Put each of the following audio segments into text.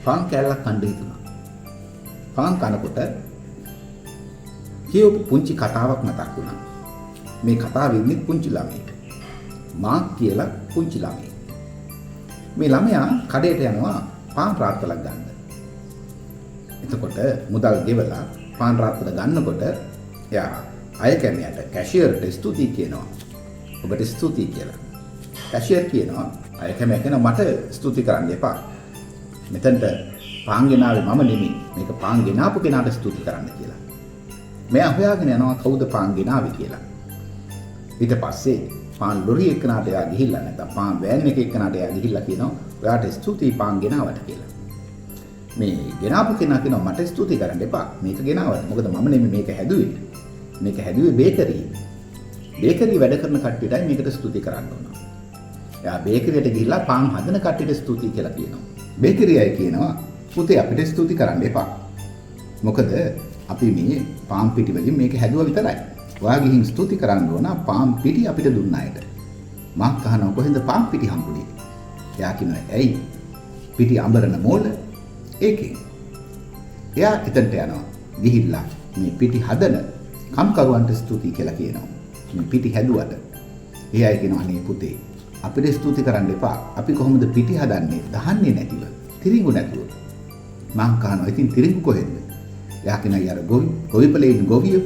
පාන් කෑල්ලක් කන්න හිතුණා. පාන් කනකොට කියපු පුංචි කතාවක් මතක් වුණා. මේ කතාවේ ඉන්නේ පුංචි ළමයෙක්. මාක් කියලා පුංචි ළමයෙක්. මේ ළමයා කඩේට යනවා පාන් රාත්තලක් ගන්න. එතකොට මුදල් ගෙවලා පාන් රාත්තල ගන්නකොට එයා අය කැමියට කැෂියර්ට ස්තුතියි කියනවා. ඔබට ස්තුතියි කියලා. කැෂියර් කියනවා අය කැමියා කියනවා මට ස්තුති කරන්න එපා. මෙතනට පාන් ගෙනාවේ මම නෙමෙයි. මේක පාන් ගෙනාපු කෙනාට ස්තුති කරන්න කියලා. මෙයා හොයාගෙන යනවා කවුද පාන් ගෙනාවේ කියලා. ඊට පස්සේ පාන් ලොරි එක්කනට එයා ගිහිල්ලා නැත්නම් පාන් වෑන් එක එක්කනට එයා ගිහිල්ලා කියනවා ඔයාට ස්තුතියි පාන් ගෙනාවට කියලා. මේ ගෙනාපු කෙනා කියනවා මට ස්තුති කරන්න එපා. මේක ගෙනාවට. මොකද මම නෙමෙයි මේක හැදුවේ. මේක හැදුවේ බේකරියේ. බේකරියේ වැඩ කරන කට්ටියටයි මේකට ස්තුති කරන්න ඕන. එයා බේකරියට ගිහිල්ලා පාන් හදන කට්ටියට ස්තුති කියලා කියනවා. බේකරිය අය කියනවා පුතේ අපිට ස්තුති කරන්න එපා. මොකද අපි මේ පාන් පිටි වලින් මේක හැදුවා විතරයි. ඔයා ගිහින් ස්තුති කරන්න ඕන පාන් පිටි අපිට දුන්න අයට. මං කහනවා කොහෙන්ද පාන් පිටි හම්බුනේ? එයා කියනවා ඇයි? පිටි අඹරන මෝල ඒකේ. එයා එතනට යනවා. ගිහිල්ලා මේ පිටි හදන කම්කරුවන්ට ස්තුති කියලා කියනවා. මේ පිටි හැදුවට. ඒ අය කියනවා අනේ පුතේ අපිට ස්තුති කරන්න එපා. අපි කොහොමද පිටි හදන්නේ? දහන්නේ නැතිව. තිරිඟු නැතුව. මං කහනවා ඉතින් තිරිඟු කොහෙන්ද? එයා කියනවා යාර ගොවිපලේ ඉන්න ගොවියෝ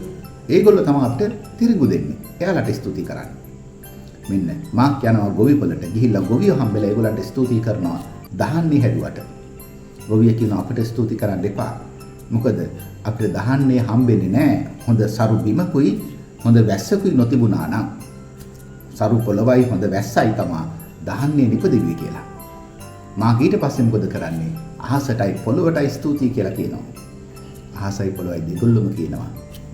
ඒගොල්ලෝ තමයි අපිට තිරිඟු දෙන්නේ. එයාලට ස්තුති කරන්න. මෙන්න මං යනවා ගොවිපලට ගිහිල්ලා ගොවියෝ හම්බෙලා ඒගොල්ලන්ට ස්තුති කරනවා දහන්නේ හැදුවට. ගොවිය කියනවා අපිට ස්තුති කරන්න එපා. මොකද අපිට දහන්නේ හම්බෙන්නේ නැහැ. හොඳ සරු බිමකුයි හොඳ වැස්සකුයි නොතිබුණා නම් සරු පොළවයි හොඳ වැස්සයි තමයි දහන්නේ නිපදිවි කියලා. මා ඊට පස්සේ මොකද කරන්නේ? අහසටයි පොළවටයි ස්තුතියි කියලා කියනවා. අහසයි පොළවයි දෙගොල්ලොම කියනවා.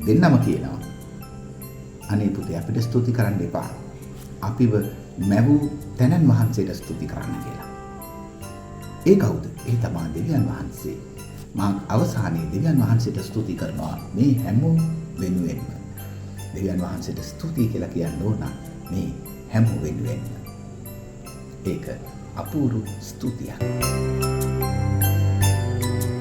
දෙන්නම කියනවා. අනේ පුතේ අපිට ස්තුති කරන්න එපා. අපිව මැවූ තැනන් වහන්සේට ස්තුති කරන්න කියලා. ඒ කවුද? ඒ තමයි දෙවියන් වහන්සේ. මා අවසානයේ දෙවියන් වහන්සේට ස්තුති කරනවා මේ හැමෝම වෙනුවෙන්ම. දෙවියන් වහන්සේට ස්තුතියි කියලා කියන්න ඕන මේ හැමෝම වෙනුවෙන්ම. ඒක අපූර්ව ස්තුතියක්.